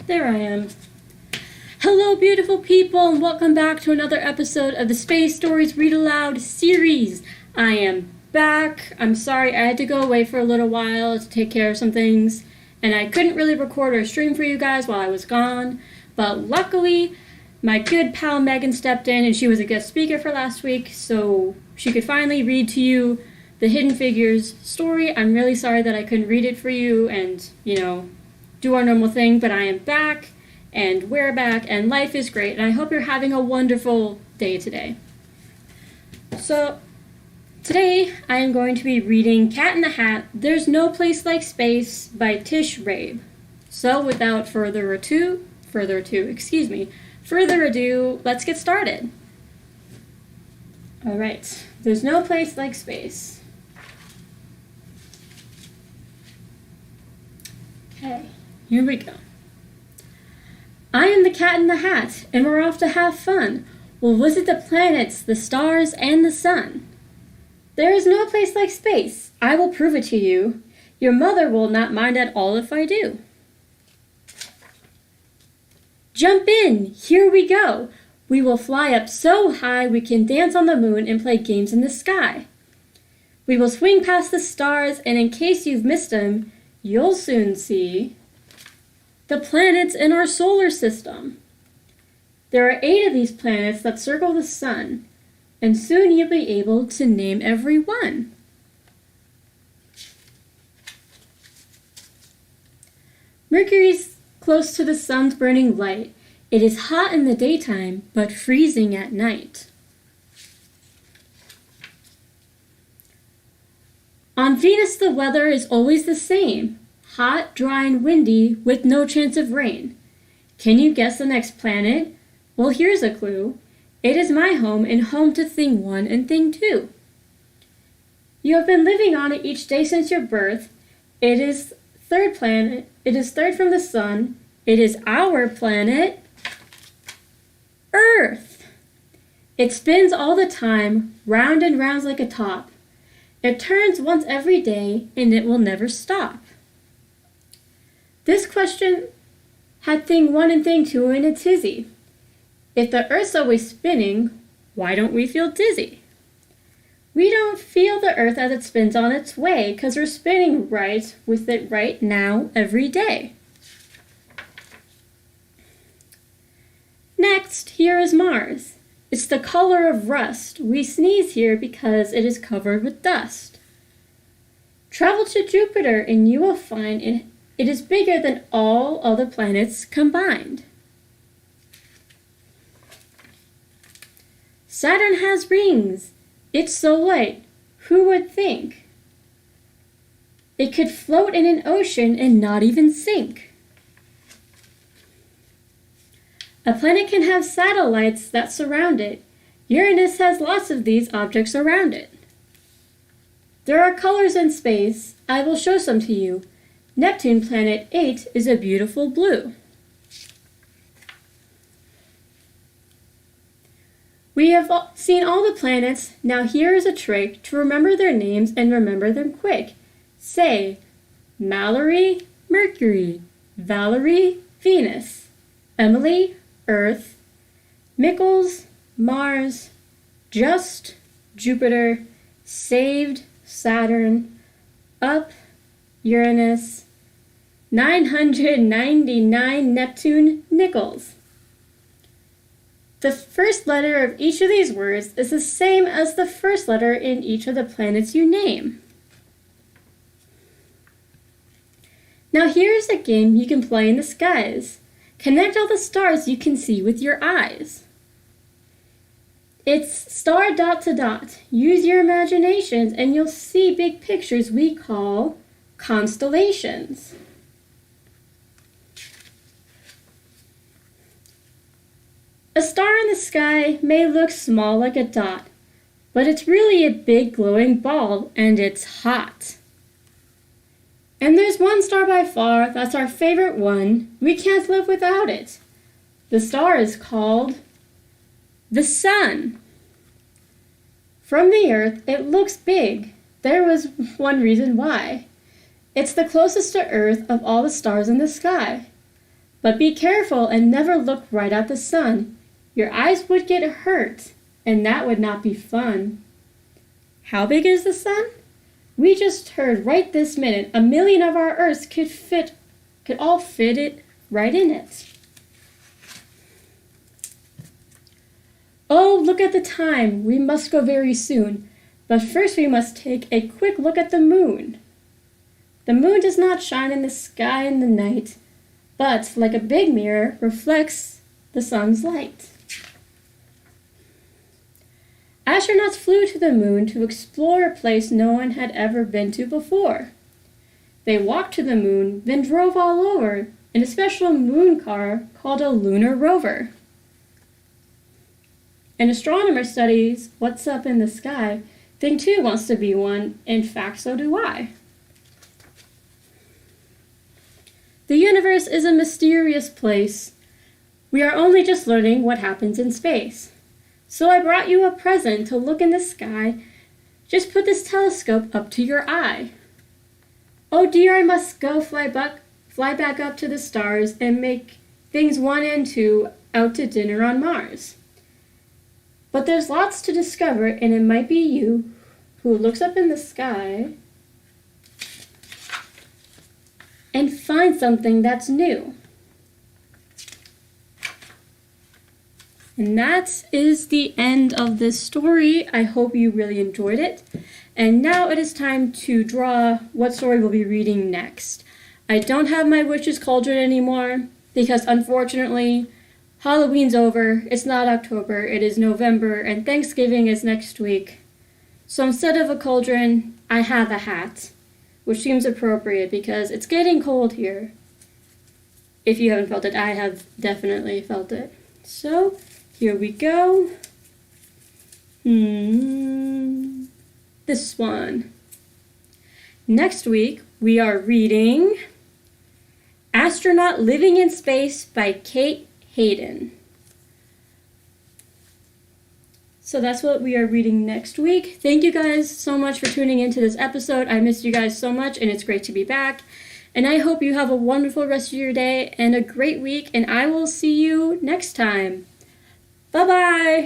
There I am. Hello, beautiful people, and welcome back to another episode of the Space Stories Read Aloud series. I am back. I'm sorry I had to go away for a little while to take care of some things, and I couldn't really record or stream for you guys while I was gone, but luckily, my good pal Megan stepped in, and she was a guest speaker for last week, so she could finally read to you the Hidden Figures story. I'm really sorry that I couldn't read it for you and, do our normal thing, but I am back, and we're back, and life is great, and I hope you're having a wonderful day today. So, today I am going to be reading Cat in the Hat, There's No Place Like Space by Tish Rabe. So, without further ado, let's get started. Alright, there's no place like space. Okay. Here we go. I am the Cat in the Hat, and we're off to have fun. We'll visit the planets, the stars, and the sun. There is no place like space. I will prove it to you. Your mother will not mind at all if I do. Jump in! Here we go! We will fly up so high we can dance on the moon and play games in the sky. We will swing past the stars, and in case you've missed them, you'll soon see the planets in our solar system. There are 8 of these planets that circle the sun, and soon you'll be able to name every one. Mercury's close to the sun's burning light. It is hot in the daytime, but freezing at night. On Venus, the weather is always the same. Hot, dry, and windy, with no chance of rain. Can you guess the next planet? Well, here's a clue. It is my home and home to Thing 1 and Thing 2. You have been living on it each day since your birth. It is third planet. It is third from the sun. It is our planet, Earth. It spins all the time, round and round like a top. It turns once every day, and it will never stop. This question had Thing 1 and Thing 2 in a tizzy. If the Earth's always spinning, why don't we feel dizzy? We don't feel the Earth as it spins on its way, 'cause we're spinning right with it right now, every day. Next, here is Mars. It's the color of rust. We sneeze here because it is covered with dust. Travel to Jupiter and you will find it is bigger than all other planets combined. Saturn has rings. It's so light. Who would think? It could float in an ocean and not even sink. A planet can have satellites that surround it. Uranus has lots of these objects around it. There are colors in space. I will show some to you. Neptune, planet 8, is a beautiful blue. We have seen all the planets. Now here is a trick to remember their names and remember them quick. Say, Mallory, Mercury, Valerie, Venus, Emily, Earth, Mickles, Mars, Just, Jupiter, Saved, Saturn, Up, Uranus, 999 Neptune, Nickels. The first letter of each of these words is the same as the first letter in each of the planets you name. Now here is a game you can play in the skies. Connect all the stars you can see with your eyes. It's star dot to dot. Use your imaginations and you'll see big pictures we call constellations. A star in the sky may look small like a dot, but it's really a big glowing ball and it's hot. And there's one star by far that's our favorite one. We can't live without it. The star is called the sun. From the Earth, it looks big. There was one reason why. It's the closest to Earth of all the stars in the sky. But be careful and never look right at the sun. Your eyes would get hurt, and that would not be fun. How big is the sun? We just heard right this minute 1,000,000 of our Earths could all fit it right in it. Oh, look at the time. We must go very soon. But first we must take a quick look at the moon. The moon does not shine in the sky in the night, but like a big mirror reflects the sun's light. Astronauts flew to the moon to explore a place no one had ever been to before. They walked to the moon, then drove all over in a special moon car called a lunar rover. An astronomer studies what's up in the sky. Thing too wants to be one. In fact, so do I. The universe is a mysterious place. We are only just learning what happens in space. So I brought you a present to look in the sky. Just put this telescope up to your eye. Oh dear, I must go fly back up to the stars and make things 1 and 2 out to dinner on Mars. But there's lots to discover, and it might be you who looks up in the sky and finds something that's new. And that is the end of this story. I hope you really enjoyed it. And now it is time to draw what story we'll be reading next. I don't have my witch's cauldron anymore because unfortunately Halloween's over. It's not October, it is November, and Thanksgiving is next week. So instead of a cauldron, I have a hat, which seems appropriate because it's getting cold here. If you haven't felt it, I have definitely felt it. So, here we go. This one. Next week, we are reading Astronaut Living in Space by Kate Hayden. So that's what we are reading next week. Thank you guys so much for tuning into this episode. I missed you guys so much, and it's great to be back. And I hope you have a wonderful rest of your day and a great week, and I will see you next time. Bye-bye!